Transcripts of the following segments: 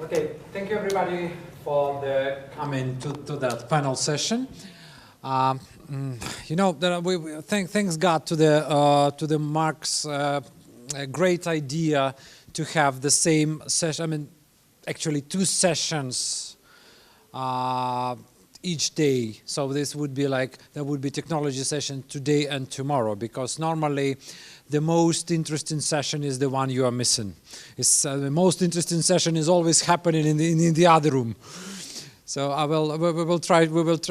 Okay, thank you everybody for the coming to that panel session. You know, thanks God to the Mark's great idea to have the same session. I mean, actually 2 sessions each day. So this would be like, there would be technology session today and tomorrow, because normally the most interesting session is the one you are missing. The most interesting session is always happening in the other room. So we will try.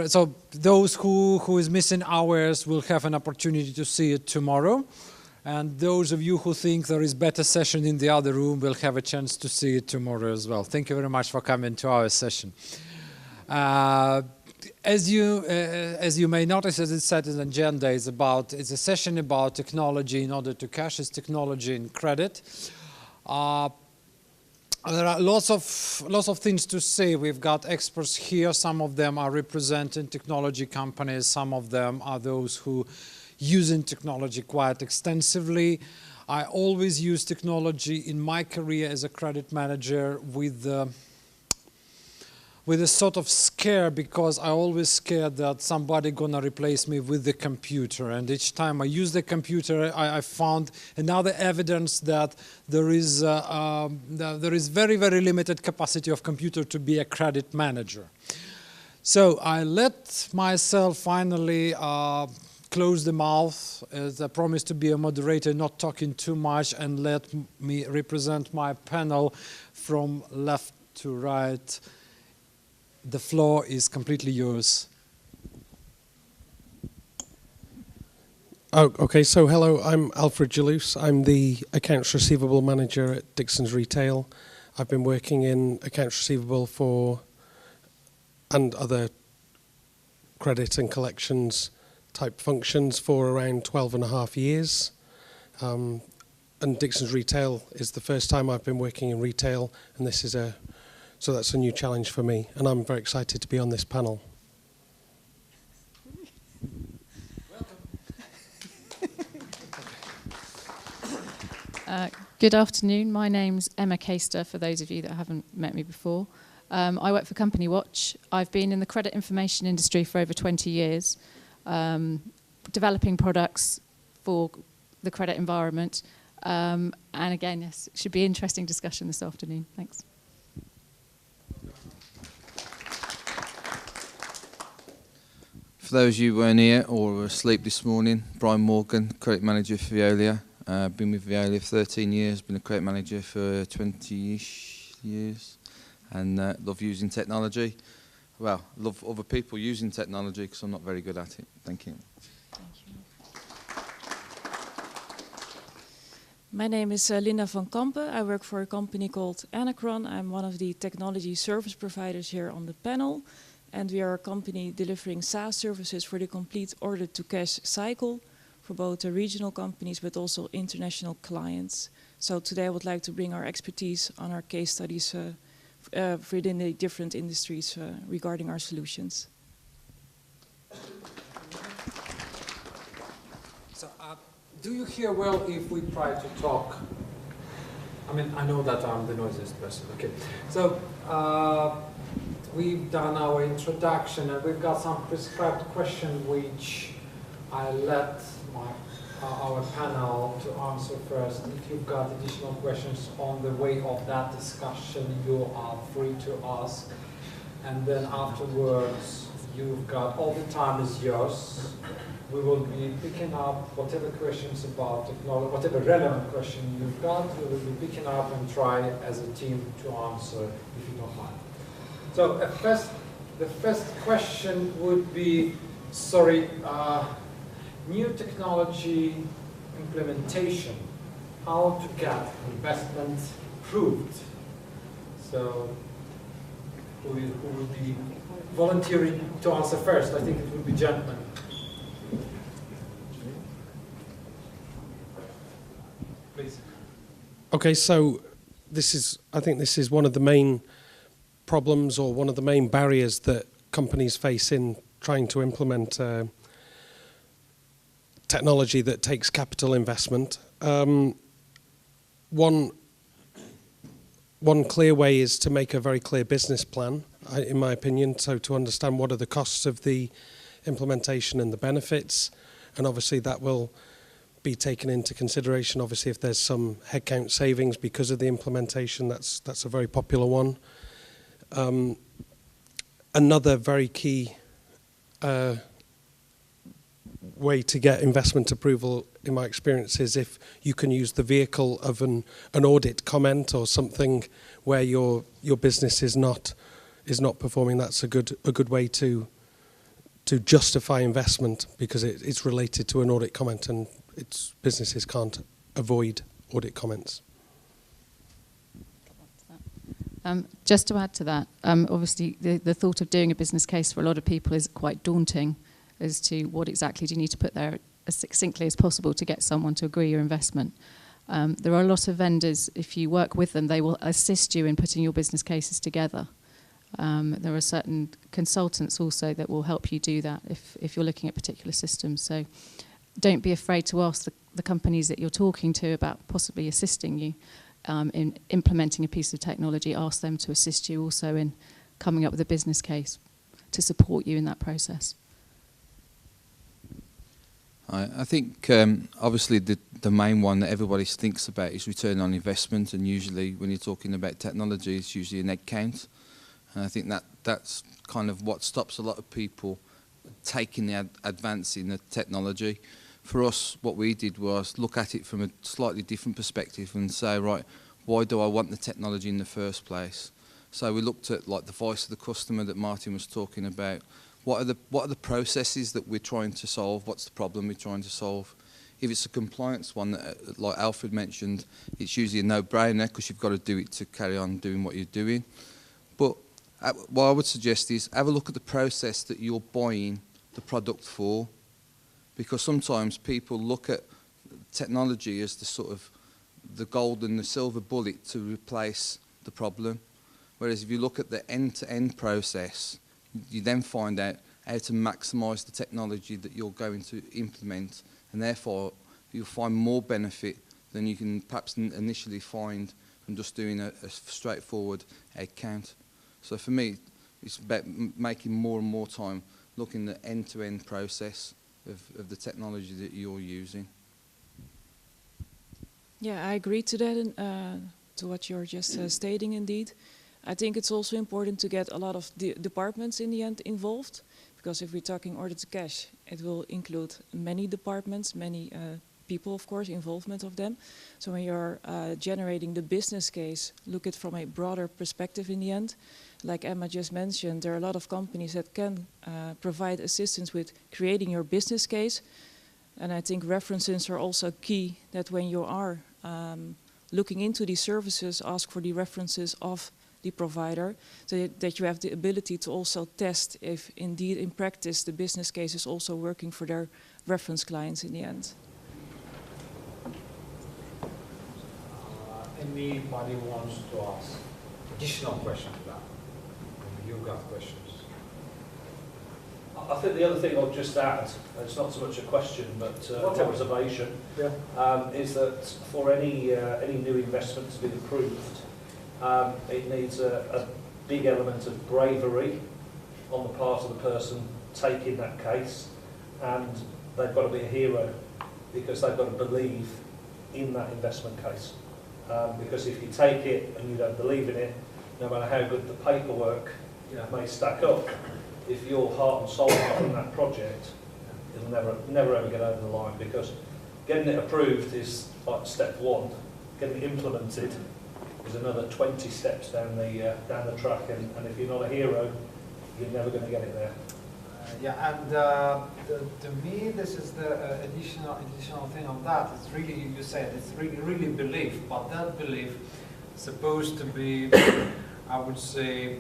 So those who is missing ours will have an opportunity to see it tomorrow. And those of you who think there is better session in the other room will have a chance to see it tomorrow as well. Thank you very much for coming to our session. As you may notice, as it said in the agenda, it's a session about technology in order to cash its technology in credit. There are lots of things to say. We've got experts here. Some of them are representing technology companies. Some of them are those who using technology quite extensively. I always use technology in my career as a credit manager with a sort of scare, because I always scared that somebody gonna replace me with the computer. And each time I use the computer, I found another evidence that there is very, very limited capacity of computer to be a credit manager. So I let myself finally close the mouth, as I promised to be a moderator, not talking too much, and let me represent my panel from left to right. The floor is completely yours. Oh, okay. So hello, I'm Alfred Jalouse. I'm the accounts receivable manager at Dixons Retail. I've been working in accounts receivable and other credit and collections type functions for around 12.5 years. And Dixons Retail is the first time I've been working in retail, and so that's a new challenge for me, and I'm very excited to be on this panel. Welcome. Good afternoon. My name's Emma Caster, for those of you that haven't met me before. I work for Company Watch. I've been in the credit information industry for over 20 years, developing products for the credit environment. And again, yes, it should be an interesting discussion this afternoon. Thanks. For those of you who weren't here or were asleep this morning, Brian Morgan, credit manager for Veolia. Been with Veolia for 13 years, been a credit manager for 20-ish years, and love using technology. Well, love other people using technology because I'm not very good at it. Thank you. Thank you. My name is Linda van Kampen. I work for a company called Anacron. I'm one of the technology service providers here on the panel. And we are a company delivering SaaS services for the complete order-to-cash cycle for both the regional companies but also international clients. So today I would like to bring our expertise on our case studies within the different industries regarding our solutions. So, do you hear well if we try to talk? I mean, I know that I'm the noisiest person. Okay, so. We've done our introduction, and we've got some prescribed questions which I let our panel to answer first. If you've got additional questions on the way of that discussion, you are free to ask. And then afterwards, you've got, all the time is yours. We will be picking up whatever questions about technology, whatever relevant question you've got, we will be picking up and try as a team to answer, if you don't mind. So the first question would be, new technology implementation, how to get investment approved. So who will be volunteering to answer first? I think it would be gentlemen. Please. Okay, so I think this is one of the main problems or one of the main barriers that companies face in trying to implement technology that takes capital investment. One one clear way is to make a very clear business plan, in my opinion, so to understand what are the costs of the implementation and the benefits, and obviously that will be taken into consideration. Obviously, if there's some headcount savings because of the implementation, that's a very popular one. Another very key way to get investment approval, in my experience, is if you can use the vehicle of an audit comment or something where your business is not performing. That's a good way to justify investment, because it's related to an audit comment, and businesses can't avoid audit comments. Just to add to that, obviously the thought of doing a business case for a lot of people is quite daunting as to what exactly do you need to put there as succinctly as possible to get someone to agree your investment. There are a lot of vendors, if you work with them, they will assist you in putting your business cases together. There are certain consultants also that will help you do that if you're looking at particular systems. So don't be afraid to ask the companies that you're talking to about possibly assisting you in implementing a piece of technology. Ask them to assist you also in coming up with a business case to support you in that process. I think obviously the main one that everybody thinks about is return on investment, and usually when you're talking about technology, it's usually an head count. And I think that's kind of what stops a lot of people taking the advance in the technology. For us, what we did was look at it from a slightly different perspective and say, right, why do I want the technology in the first place? So we looked at like the voice of the customer that Martin was talking about. What are the processes that we're trying to solve? What's the problem we're trying to solve? If it's a compliance one, that, like Alfred mentioned, it's usually a no-brainer because you've got to do it to carry on doing what you're doing. But what I would suggest is have a look at the process that you're buying the product for, because sometimes people look at technology as the sort of the gold and the silver bullet to replace the problem. Whereas if you look at the end-to-end process, you then find out how to maximise the technology that you're going to implement, and therefore you'll find more benefit than you can perhaps initially find from just doing a straightforward head count. So for me, it's about making more and more time looking at the end-to-end process of the technology that you're using. Yeah, I agree to that, to what you're just stating indeed. I think it's also important to get a lot of departments in the end involved, because if we're talking order to cash, it will include many departments, many people, of course, involvement of them. So when you're generating the business case, look at it from a broader perspective in the end. Like Emma just mentioned, there are a lot of companies that can provide assistance with creating your business case. And I think references are also key, that when you are looking into these services, ask for the references of the provider, so that you have the ability to also test if indeed in practice the business case is also working for their reference clients in the end. Anybody wants to ask additional questions to that? You've got questions. I think the other thing I'll just add, it's not so much a question but an observation, is that for any new investment to be approved, it needs a big element of bravery on the part of the person taking that case, and they've got to be a hero because they've got to believe in that investment case. Because if you take it and you don't believe in it, no matter how good the paperwork may stack up, if your heart and soul are in that project, it'll never ever get over the line, because getting it approved is like step one. Getting it implemented is another 20 steps down the track, and if you're not a hero, you're never going to get it there. To me, this is the additional thing on that. It's really, you said, it's really belief, but that belief is supposed to be, I would say,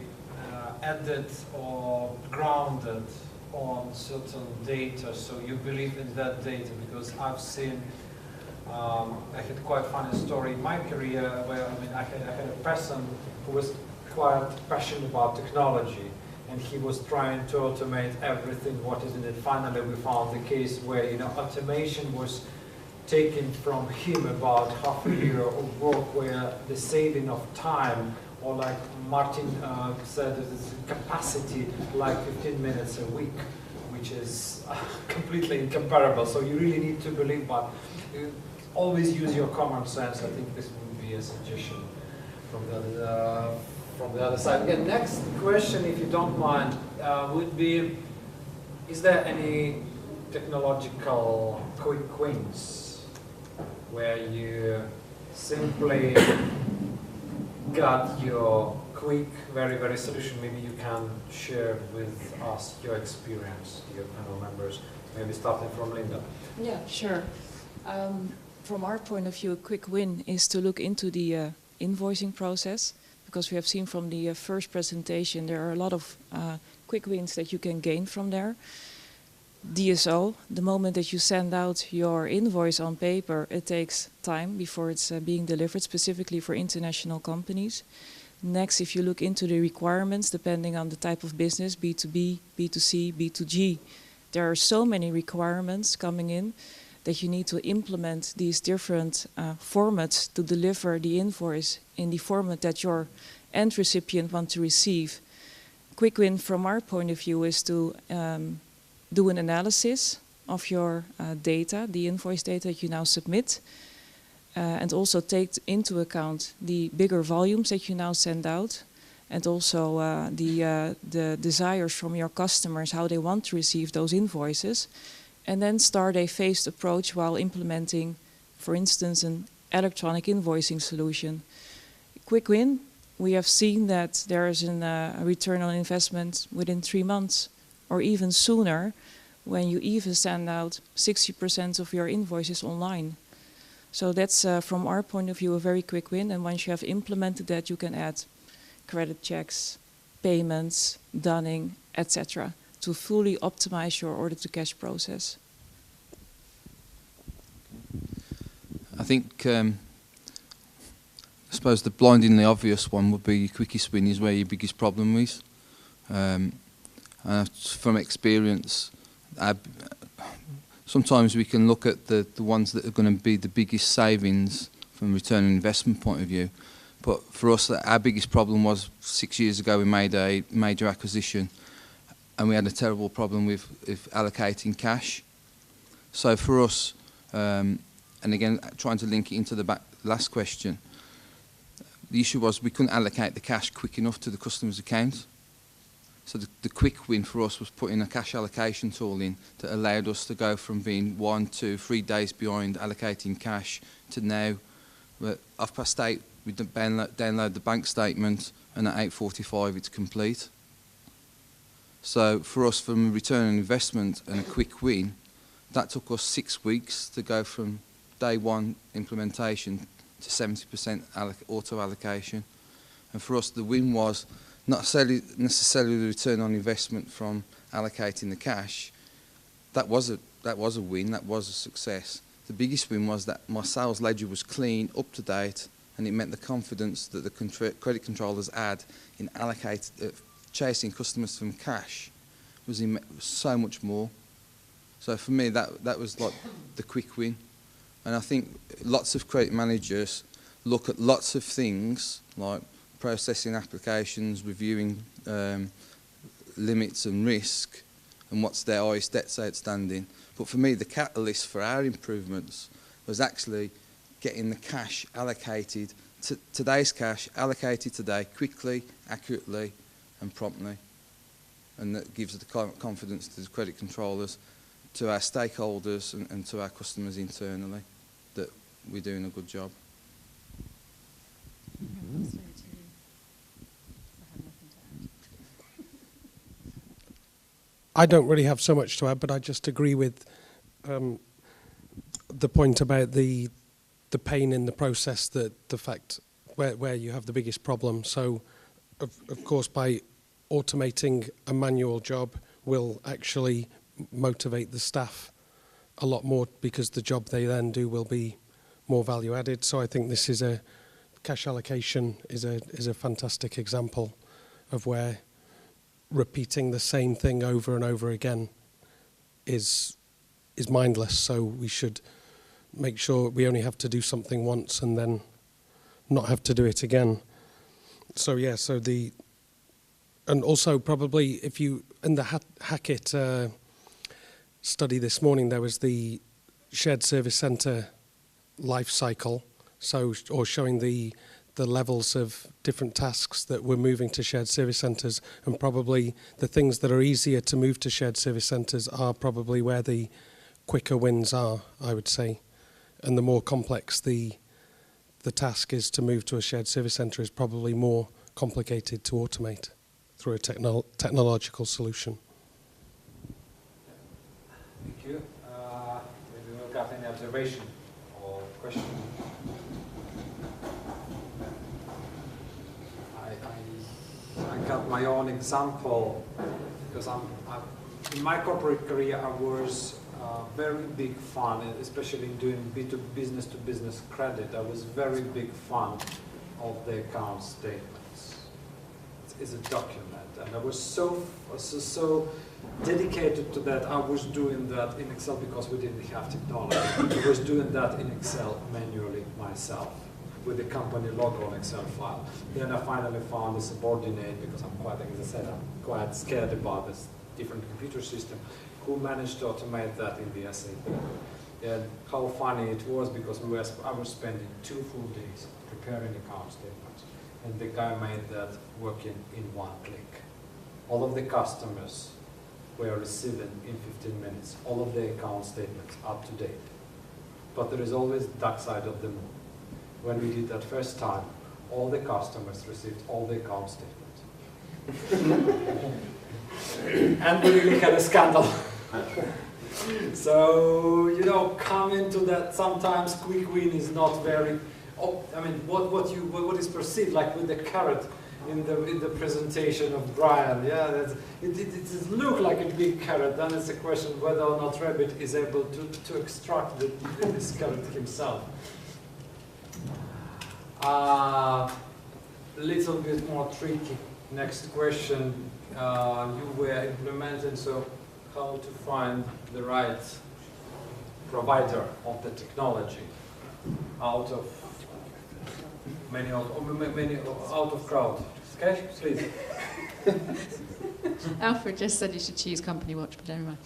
added or grounded on certain data. So you believe in that data, because I've seen, I had quite a funny story in my career where I had a person who was quite passionate about technology, and he was trying to automate everything what is in it. Finally, we found the case where automation was taken from him about half a year of work where the saving of time, or like Martin said, it's capacity like 15 minutes a week, which is completely incomparable. So you really need to believe, but always use your common sense. I think this would be a suggestion from the other side. Again, next question, if you don't mind, would be, is there any technological quick wins where you simply got your quick, very, very solution? Maybe you can share with us your experience, your panel members, maybe starting from Linda. Yeah, sure. From our point of view, a quick win is to look into the invoicing process, because we have seen from the first presentation there are a lot of quick wins that you can gain from there. DSO, the moment that you send out your invoice on paper, it takes time before it's being delivered, specifically for international companies. Next, if you look into the requirements, depending on the type of business, B2B, B2C, B2G, there are so many requirements coming in that you need to implement these different formats to deliver the invoice in the format that your end recipient wants to receive. Quick win from our point of view is to do an analysis of your data, the invoice data that you now submit, and also take into account the bigger volumes that you now send out, and also the desires from your customers, how they want to receive those invoices, and then start a phased approach while implementing, for instance, an electronic invoicing solution. Quick win, we have seen that there is a return on investment within 3 months, or even sooner, when you even send out 60% of your invoices online. So that's, from our point of view, a very quick win. And once you have implemented that, you can add credit checks, payments, dunning, etc., to fully optimize your order-to-cash process. I think, I suppose the blindingly obvious one would be your quickest win is where your biggest problem is. From experience, sometimes we can look at the ones that are going to be the biggest savings from a return on investment point of view. But for us, our biggest problem was 6 years ago we made a major acquisition and we had a terrible problem with allocating cash. So for us, and again, trying to link it into the last question, the issue was we couldn't allocate the cash quick enough to the customer's account. So the quick win for us was putting a cash allocation tool in that allowed us to go from being 1 to 3 days behind allocating cash to now, at 8:30, we download the bank statement, and at 8:45 it's complete. So for us, from a return on investment and a quick win, that took us 6 weeks to go from day 1 implementation to 70% auto allocation. And for us, the win was not necessarily the return on investment from allocating the cash. That was a win, that was a success. The biggest win was that my sales ledger was clean, up to date, and it meant the confidence that the credit controllers had in chasing customers from cash was so much more. So for me, that was like the quick win. And I think lots of credit managers look at lots of things like processing applications, reviewing limits and risk, and what's their highest debts outstanding. But for me, the catalyst for our improvements was actually getting the cash allocated, today's cash allocated today, quickly, accurately, and promptly. And that gives the confidence to the credit controllers, to our stakeholders, and to our customers internally that we're doing a good job. I don't really have so much to add, but I just agree with the point about the pain in the process, that the fact where you have the biggest problem. So, of course, by automating a manual job will actually motivate the staff a lot more, because the job they then do will be more value added. So I think this is cash allocation is a fantastic example of where repeating the same thing over and over again is mindless. So we should make sure we only have to do something once and then not have to do it again. So yeah, and also probably if you, in the Hackett study this morning, there was the shared service centre life cycle, or showing the levels of different tasks that we're moving to shared service centres, and probably the things that are easier to move to shared service centres are probably where the quicker wins are, I would say. And the more complex the task is to move to a shared service centre is probably more complicated to automate through a technological solution. Thank you. Maybe we've got any observation or question? I got my own example because I'm in my corporate career I was very big fan, especially in doing business to business credit. I was very big fan of the account statements. It's a document, and I was so dedicated to that. I was doing that in Excel because we didn't have technology. I was doing that in Excel manually myself with the company logo on Excel file. Then I finally found a subordinate because I'm quite, as I said, I'm quite scared about this different computer system, who managed to automate that in the SAP. And how funny it was because I was spending 2 full days preparing account statements, and the guy made that working in 1 click. All of the customers were receiving in 15 minutes all of the account statements up to date. But there is always the dark side of the moon. When we did that first time, all the customers received all the account statements. And we really had a scandal. So, you know, coming to that, sometimes quick win is not very, what is perceived, like with the carrot in the presentation of Brian, yeah, it look like a big carrot. Then it's a question whether or not Rabbit is able to extract this carrot himself. Little bit more tricky. Next question. You were implementing, so how to find the right provider of the technology out of out of crowd. Okay, please. Alfred just said you should choose Company Watch, but never mind.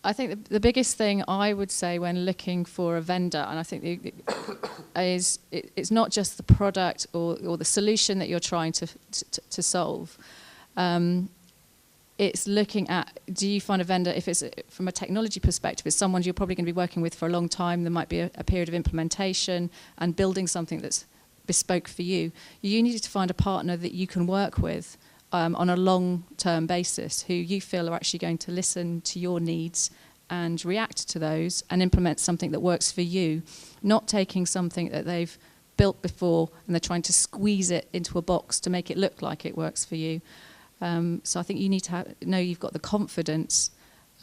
I think the biggest thing I would say when looking for a vendor, and I think it's not just the product or the solution that you're trying to solve. It's looking at, do you find a vendor, if it's from a technology perspective, it's someone you're probably going to be working with for a long time. There might be a period of implementation and building something that's bespoke for you. You need to find a partner that you can work with on a long-term basis, who you feel are actually going to listen to your needs and react to those and implement something that works for you, not taking something that they've built before and they're trying to squeeze it into a box to make it look like it works for you. So I think you need to know you've got the confidence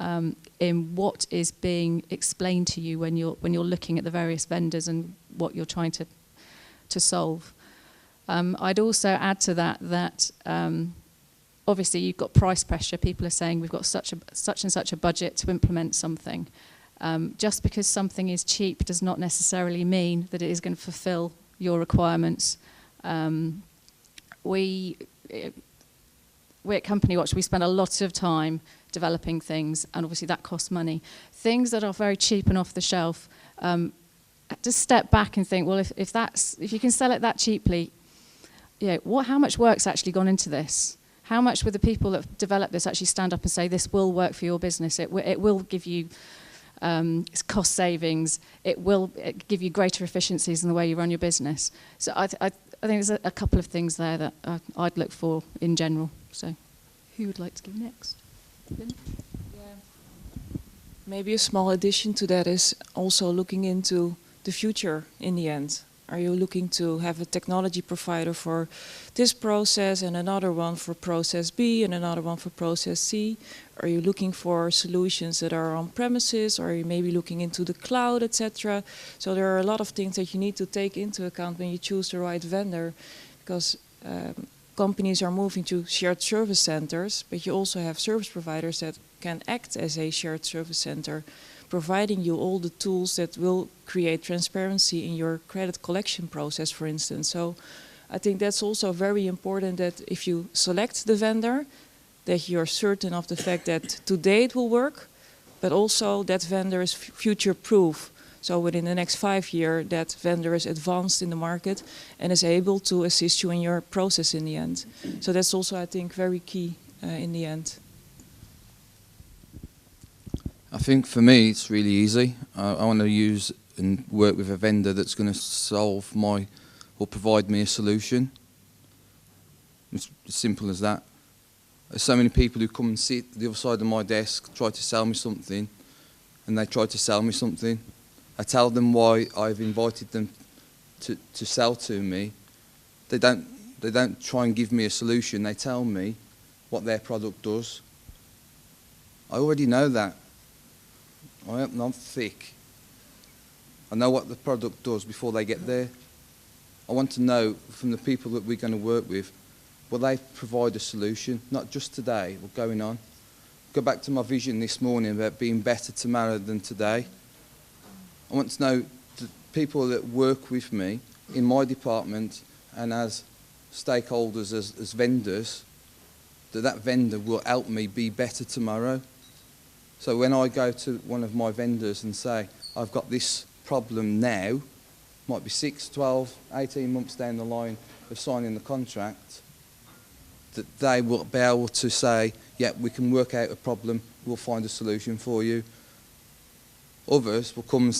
in what is being explained to you when you're looking at the various vendors and what you're trying to solve. I'd also add to that obviously you've got price pressure. People are saying we've got such and such a budget to implement something. Just because something is cheap does not necessarily mean that it is going to fulfill your requirements. We at Company Watch, we spend a lot of time developing things, and obviously that costs money. Things that are very cheap and off the shelf, just step back and think, well, if you can sell it that cheaply, how much work's actually gone into this? How much will the people that have developed this actually stand up and say this will work for your business? It will give you cost savings. It will give you greater efficiencies in the way you run your business. So I think there's a couple of things there that I'd look for in general. So who would like to go next? Lynn? Yeah. Maybe a small addition to that is also looking into the future in the end. Are you looking to have a technology provider for this process and another one for process B and another one for process C? Are you looking for solutions that are on premises, or are you maybe looking into the cloud, etc.? So there are a lot of things that you need to take into account when you choose the right vendor, because companies are moving to shared service centers, but you also have service providers that can act as a shared service center, providing you all the tools that will create transparency in your credit collection process, for instance. So I think that's also very important, that if you select the vendor, that you're certain of the fact that today it will work, but also that vendor is future-proof. So within the next 5 years, that vendor is advanced in the market and is able to assist you in your process in the end. So that's also, I think, very key in the end. I think for me it's really easy. I want to use and work with a vendor that's going to solve my or provide me a solution. It's as simple as that. There's so many people who come and sit at the other side of my desk, try to sell me something, and they try to sell me something. I tell them why I've invited them to sell to me. They don't try and give me a solution. They tell me what their product does. I already know that. I'm not thick. I know what the product does before they get there. I want to know from the people that we're going to work with, will they provide a solution, not just today, but going on. Go back to my vision this morning about being better tomorrow than today. I want to know the people that work with me in my department and as stakeholders, as vendors, that vendor will help me be better tomorrow. So when I go to one of my vendors and say, I've got this problem now, might be 6, 12, 18 months down the line of signing the contract, that they will be able to say, yeah, we can work out a problem, we'll find a solution for you. Others will come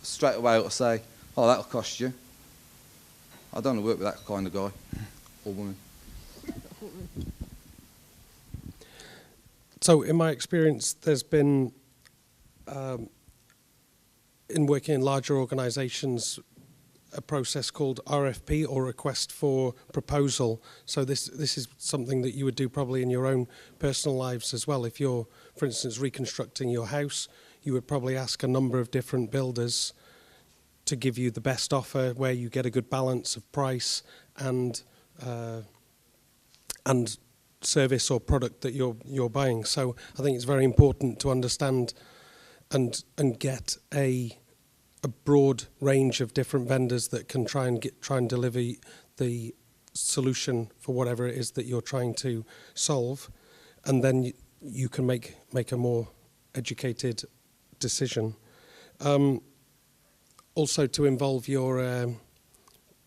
straight away and say, oh, that'll cost you. I don't want to work with that kind of guy or woman. So in my experience, there's been, in working in larger organisations, a process called RFP, or request for proposal. So this is something that you would do probably in your own personal lives as well. If you're, for instance, reconstructing your house, you would probably ask a number of different builders to give you the best offer, where you get a good balance of price and service or product that you're buying. So I think it's very important to understand and get a broad range of different vendors that can try and deliver the solution for whatever it is that you're trying to solve, and then you can make a more educated decision. Also to involve your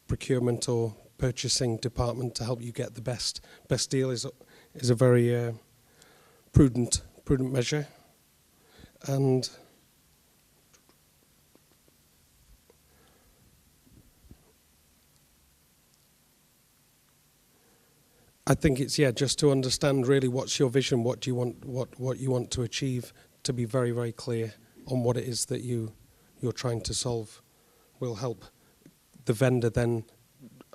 procurement or purchasing department to help you get the best deal is a very prudent measure. And I think it's just to understand really what's your vision, what you want to achieve, to be very, very clear on what it is that you're trying to solve, will help the vendor then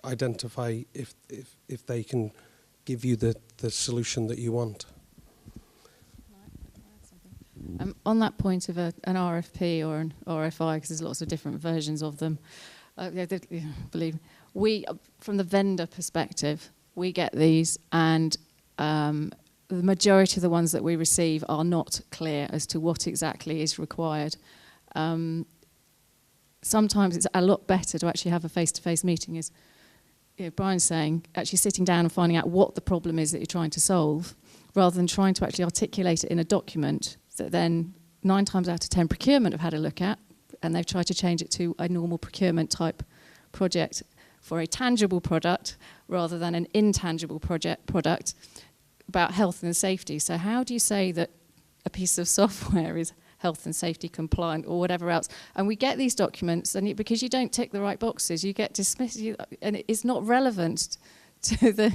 identify if they can give you the solution that you want. On that point of an RFP or an RFI, because there's lots of different versions of them, believe we, from the vendor perspective, we get these, and the majority of the ones that we receive are not clear as to what exactly is required. Sometimes it's a lot better to actually have a face-to-face meeting, as Brian's saying, actually sitting down and finding out what the problem is that you're trying to solve, rather than trying to actually articulate it in a document that then 9 times out of 10 procurement have had a look at, and they've tried to change it to a normal procurement type project for a tangible product rather than an intangible product about health and safety. So how do you say that a piece of software is health and safety compliant or whatever else? And we get these documents, and because you don't tick the right boxes, you get dismissed, and it's not relevant to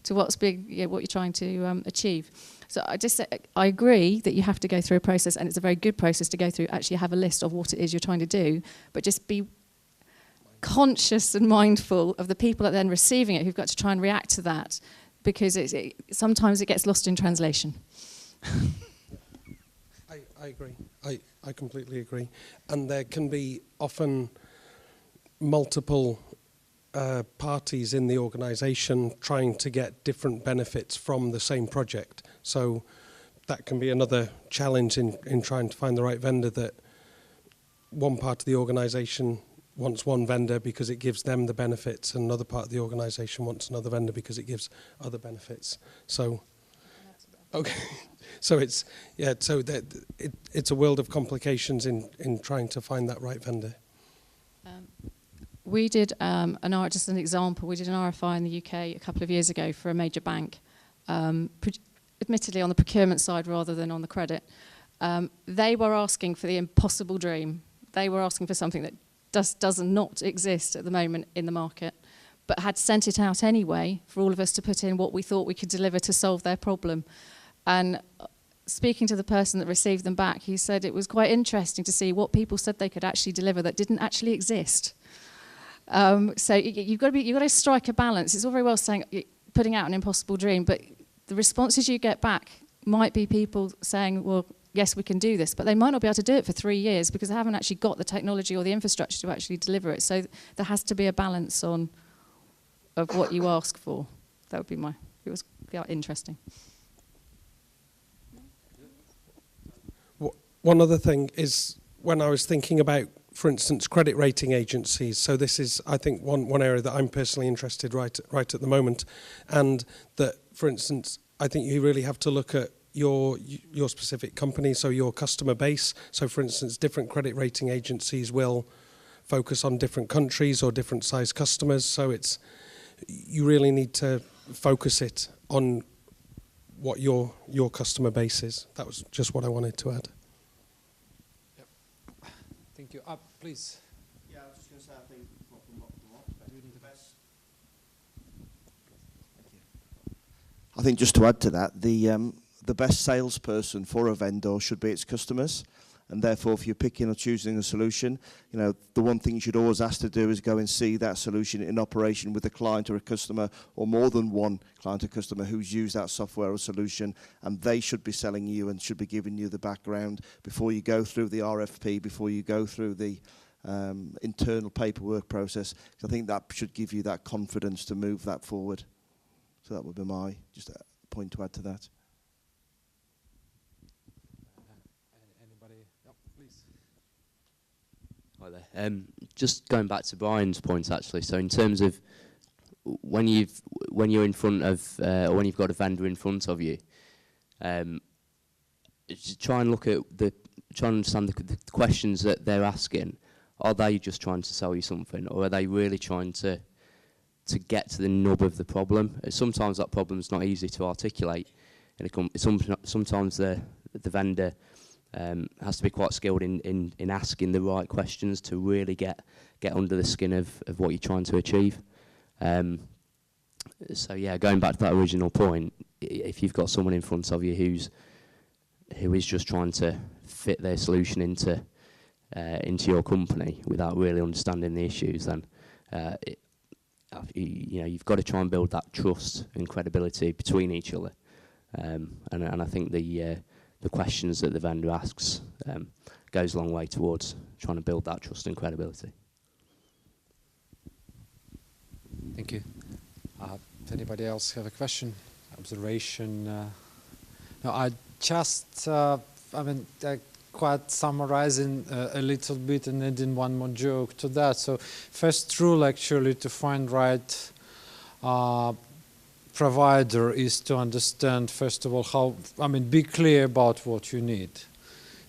what's what you're trying to achieve. So I agree that you have to go through a process, and it's a very good process to go through. Actually, have a list of what it is you're trying to do, but just be conscious and mindful of the people that are then receiving it, who've got to try and react to that, because sometimes it gets lost in translation. I agree. I completely agree. And there can be often multiple parties in the organisation trying to get different benefits from the same project. So that can be another challenge in trying to find the right vendor, that one part of the organisation wants one vendor because it gives them the benefits, and another part of the organisation wants another vendor because it gives other benefits. So, okay, so it's it's a world of complications in trying to find that right vendor. We did just an example. We did an RFI in the UK a couple of years ago for a major bank, admittedly on the procurement side rather than on the credit. They were asking for the impossible dream. They were asking for something that does not exist at the moment in the market, but had sent it out anyway for all of us to put in what we thought we could deliver to solve their problem. And speaking to the person that received them back, he said it was quite interesting to see what people said they could actually deliver that didn't actually exist. So you've got to strike a balance. It's all very well saying putting out an impossible dream, but the responses you get back might be people saying, well, yes, we can do this, but they might not be able to do it for 3 years because they haven't actually got the technology or the infrastructure to actually deliver it. So there has to be a balance of what you ask for. That would be it was interesting. One other thing is, when I was thinking about, for instance, credit rating agencies, so this is, I think, one area that I'm personally interested right at the moment, and that, for instance, I think you really have to look at your specific company, so your customer base. So, for instance, different credit rating agencies will focus on different countries or different size customers, so you really need to focus it on what your customer base is. That was just what I wanted to add. Thank you. Please. Yeah, I was just going to say, I think the best. Thank you. I think just to add to that, the best salesperson for a vendor should be its customers, and therefore, if you're picking or choosing a solution, the one thing you should always ask to do is go and see that solution in operation with a client or a customer, or more than one client or customer who's used that software or solution, and they should be selling you and should be giving you the background before you go through the RFP, before you go through the internal paperwork process. So I think that should give you that confidence to move that forward. So that would be my just a point to add to that. Hi there. Just going back to Brian's point, actually. So in terms of when you're in front of, or when you've got a vendor in front of you, try and understand the questions that they're asking. Are they just trying to sell you something, or are they really trying to get to the nub of the problem? Sometimes that problem's not easy to articulate, and sometimes the vendor has to be quite skilled in asking the right questions to really get under the skin of what you're trying to achieve. So yeah, going back to that original point, if you've got someone in front of you who is just trying to fit their solution into your company without really understanding the issues, then you've got to try and build that trust and credibility between each other. And I think the questions that the vendor asks goes a long way towards trying to build that trust and credibility. Thank you. Does anybody else have a question, observation? No, I just, quite summarizing a little bit and adding one more joke to that. So first rule actually to find right provider is to understand, first of all, be clear about what you need.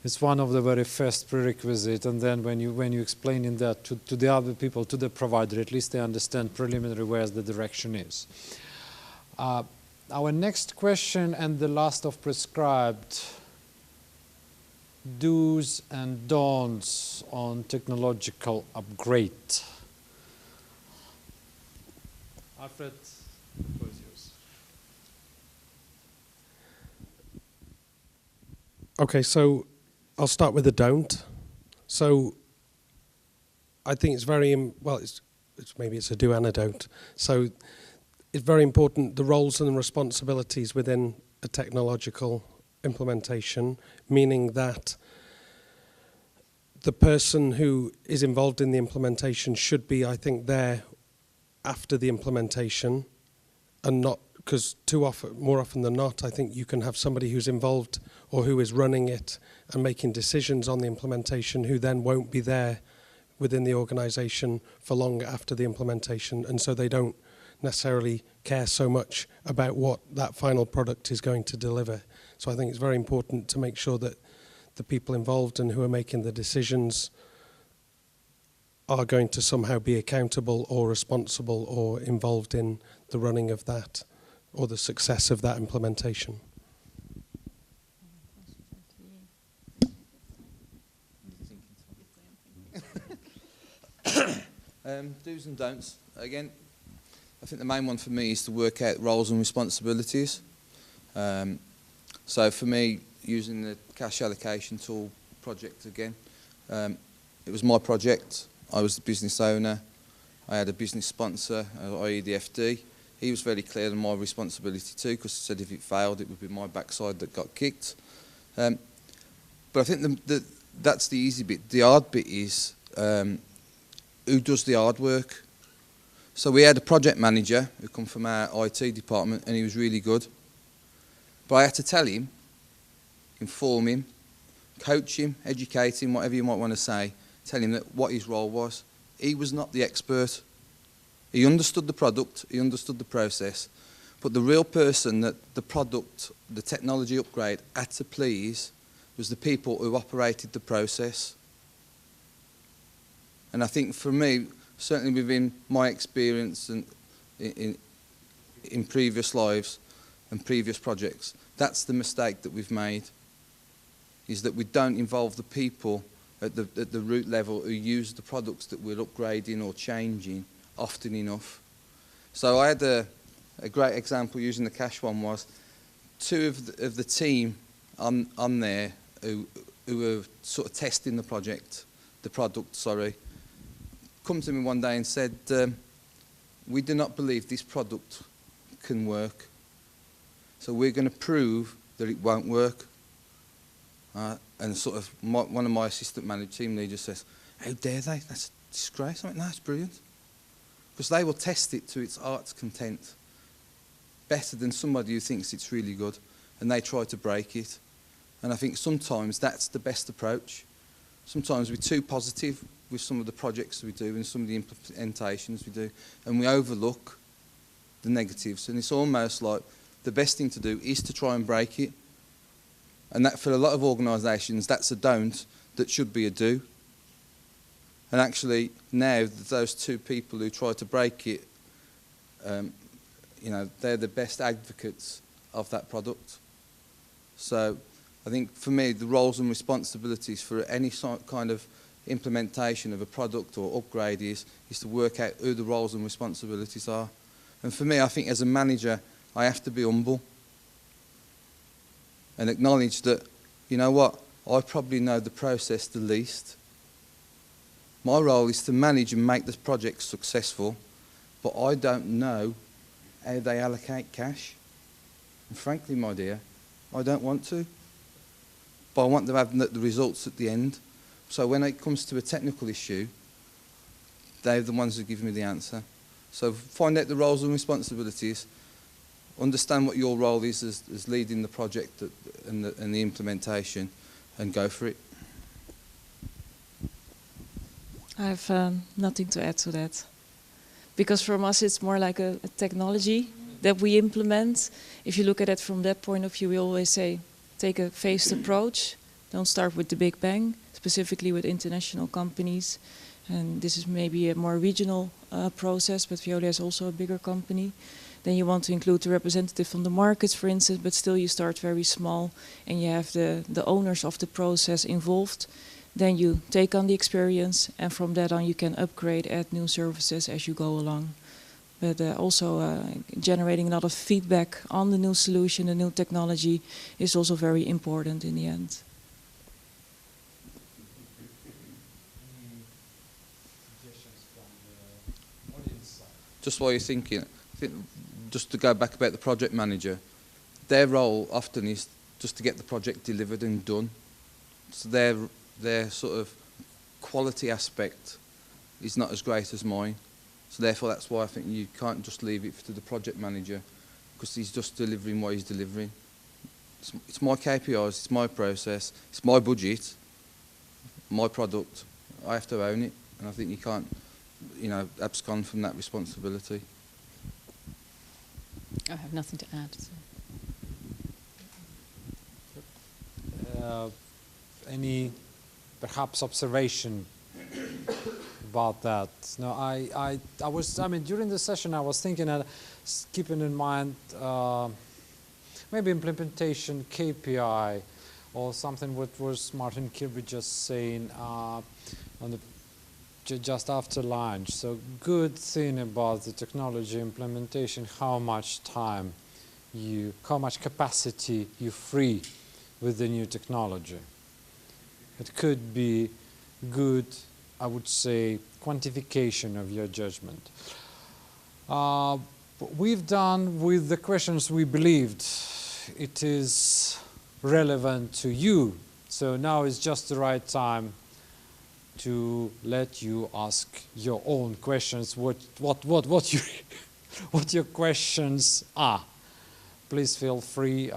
It's one of the very first prerequisites, and then when you explaining that to the other people, to the provider, at least they understand preliminary where the direction is. Our next question, and the last of prescribed do's and don'ts on technological upgrade. Alfred, the floor is yours. Okay, so I'll start with the don't. So I think it's very, maybe it's a do and a don't. So it's very important, the roles and responsibilities within a technological implementation, meaning that the person who is involved in the implementation should be, I think, there after the implementation and not because more often than not, I think you can have somebody who's involved or who is running it and making decisions on the implementation who then won't be there within the organisation for long after the implementation, and so they don't necessarily care so much about what that final product is going to deliver. So I think it's very important to make sure that the people involved and who are making the decisions are going to somehow be accountable or responsible or involved in the running of that or the success of that implementation. Do's and don'ts. Again, I think the main one for me is to work out roles and responsibilities. So for me, using the cash allocation tool project again, it was my project. I was the business owner. I had a business sponsor, i.e. the FD. He was very clear on my responsibility too, because he said if it failed, it would be my backside that got kicked. But I think that's the easy bit. The hard bit is who does the hard work. So we had a project manager who come from our IT department, and he was really good. But I had to tell him, inform him, coach him, educate him, whatever you might want to say, tell him that what his role was. He was not the expert. He understood the product, he understood the process, but the real person that the product, the technology upgrade had to please was the people who operated the process. And I think for me, certainly within my experience and in previous lives and previous projects, that's the mistake that we've made, is that we don't involve the people at the root level who use the products that we're upgrading or changing often enough. So I had a great example using the cash one was two of the team on there who were sort of testing the product, come to me one day and said, we do not believe this product can work, so we're going to prove that it won't work. And sort of one of my assistant manager team leaders says, how dare they? That's a disgrace. I went, no, it's brilliant. Because they will test it to its heart's content better than somebody who thinks it's really good, and they try to break it. And I think sometimes that's the best approach. Sometimes we're too positive with some of the projects we do and some of the implementations we do, and we overlook the negatives. And it's almost like the best thing to do is to try and break it. And that, for a lot of organisations, that's a don't that should be a do. And actually, now, those two people who try to break it, they're the best advocates of that product. So I think, for me, the roles and responsibilities for any kind of implementation of a product or upgrade is to work out who the roles and responsibilities are. And for me, I think as a manager, I have to be humble and acknowledge that, you know what, I probably know the process the least. My role is to manage and make this project successful, but I don't know how they allocate cash. And frankly, my dear, I don't want to. But I want to have the results at the end. So when it comes to a technical issue, they're the ones who give me the answer. So find out the roles and responsibilities, understand what your role is as leading the project and the implementation, and go for it. I have nothing to add to that. Because from us it's more like a technology that we implement. If you look at it from that point of view, we always say, take a phased approach. Don't start with the big bang, specifically with international companies. And this is maybe a more regional process, but Veolia is also a bigger company. Then you want to include the representative from the markets, for instance, but still you start very small and you have the owners of the process involved. Then you take on the experience, and from that on you can upgrade, add new services as you go along. But also generating a lot of feedback on the new solution, the new technology, is also very important in the end. Just while you're thinking, I think just to go back about the project manager, their role often is just to get the project delivered and done. So their sort of quality aspect is not as great as mine. So therefore that's why I think you can't just leave it to the project manager because he's just delivering what he's delivering. It's my KPIs, it's my process, it's my budget, my product. I have to own it, and I think you can't, abscond from that responsibility. I have nothing to add. So. Any perhaps observation about that? No, I mean, during the session I was thinking, keeping in mind maybe implementation KPI or something what was Martin Kirby just saying just after lunch. So good thing about the technology implementation, how much time how much capacity you free with the new technology. It could be good, I would say, quantification of your judgment. We've done with the questions we believed it is relevant to you. So now is just the right time to let you ask your own questions. What your questions are. Please feel free.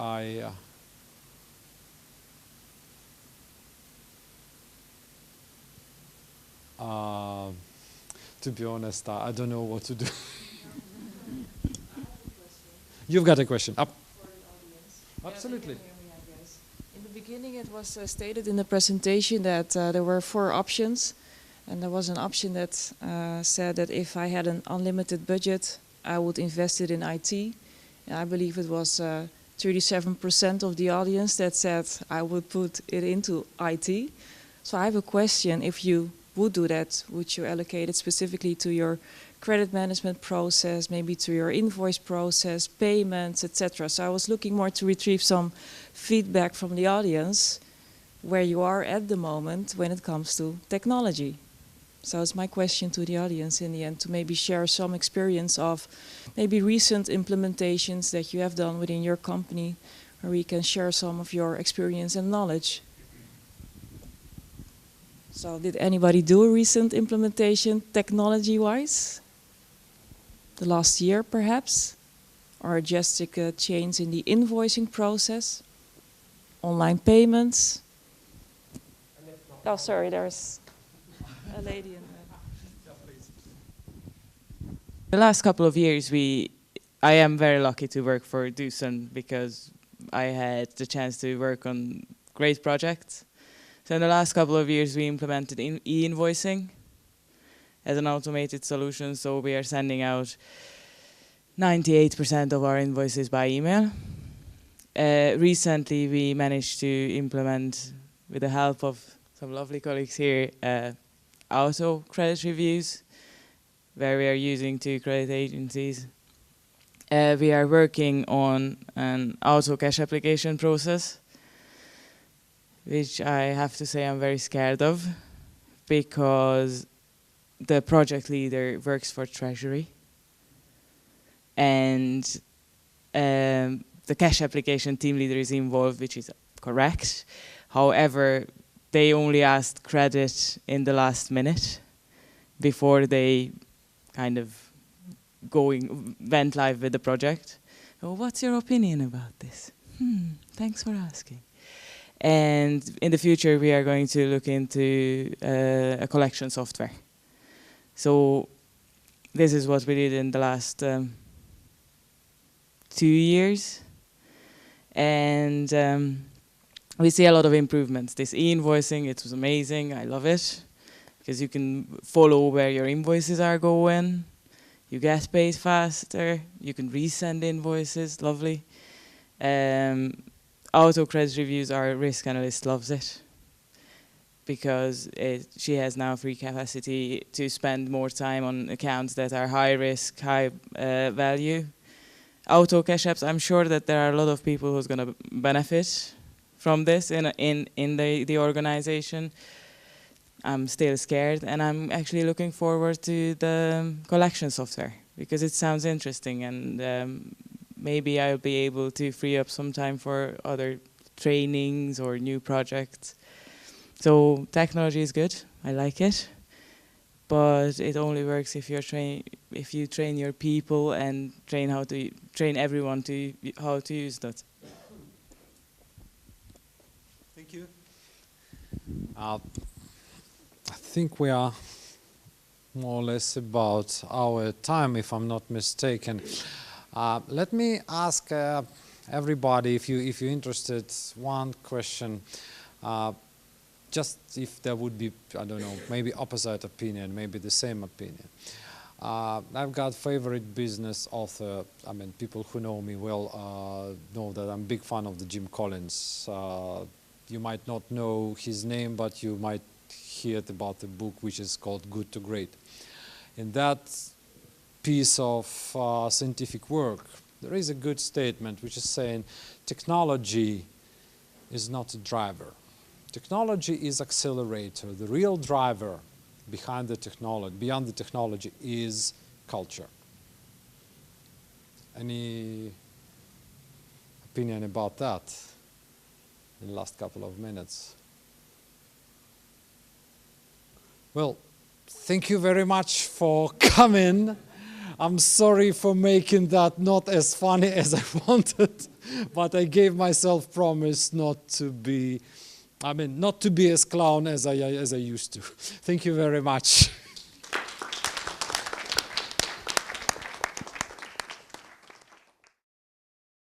To be honest, I don't know what to do. You've got a question. Up. For the audience. Absolutely. In the beginning, it was stated in the presentation that there were 4 options, and there was an option that said that if I had an unlimited budget, I would invest it in IT. And I believe it was 37% of the audience that said I would put it into IT. So I have a question: if you would do that, would you allocate it specifically to your credit management process, maybe to your invoice process, payments, etc.? So I was looking more to retrieve some feedback from the audience where you are at the moment when it comes to technology. So it's my question to the audience in the end, to maybe share some experience of maybe recent implementations that you have done within your company, where we can share some of your experience and knowledge. So did anybody do a recent implementation technology-wise? The last year, perhaps? Or just a change in the invoicing process? Online payments? Oh, sorry, there's a lady in there. The last couple of years, I am very lucky to work for Doosan because I had the chance to work on great projects. So in the last couple of years, we implemented e-invoicing as an automated solution. So we are sending out 98% of our invoices by email. Recently, we managed to implement, with the help of some lovely colleagues here, auto credit reviews, where we are using 2 credit agencies. We are working on an auto cash application process, which I have to say I'm very scared of, because the project leader works for Treasury, and the cash application team leader is involved, which is correct. However, they only asked credit in the last minute before they kind of went live with the project. So what's your opinion about this? Thanks for asking. And in the future, we are going to look into a collection software. So this is what we did in the last 2 years. And we see a lot of improvements. This e-invoicing, it was amazing. I love it, because you can follow where your invoices are going. You get paid faster. You can resend invoices. Lovely. Auto credit reviews, our risk analyst loves it, because she has now free capacity to spend more time on accounts that are high risk, high value. Auto cash apps, I'm sure that there are a lot of people who's going to benefit from this in the organization. I'm still scared, and I'm actually looking forward to the collection software, because it sounds interesting, and maybe I'll be able to free up some time for other trainings or new projects. So technology is good, I like it, but it only works if you train your people and train how to train everyone to how to use that. Thank you. I think we are more or less about our time, if I'm not mistaken. Let me ask everybody, if you're interested, one question. Just if there would be, I don't know, maybe opposite opinion, maybe the same opinion. I've got favorite business author. I mean, people who know me well know that I'm a big fan of the Jim Collins. You might not know his name, but you might hear about the book which is called Good to Great. In that piece of scientific work, there is a good statement which is saying technology is not a driver. Technology is accelerator. The real driver behind the technology, beyond the technology, is culture. Any opinion about that in the last couple of minutes? Well, thank you very much for coming. I'm sorry for making that not as funny as I wanted, but I gave myself promise not to be as clown as I used to. Thank you very much.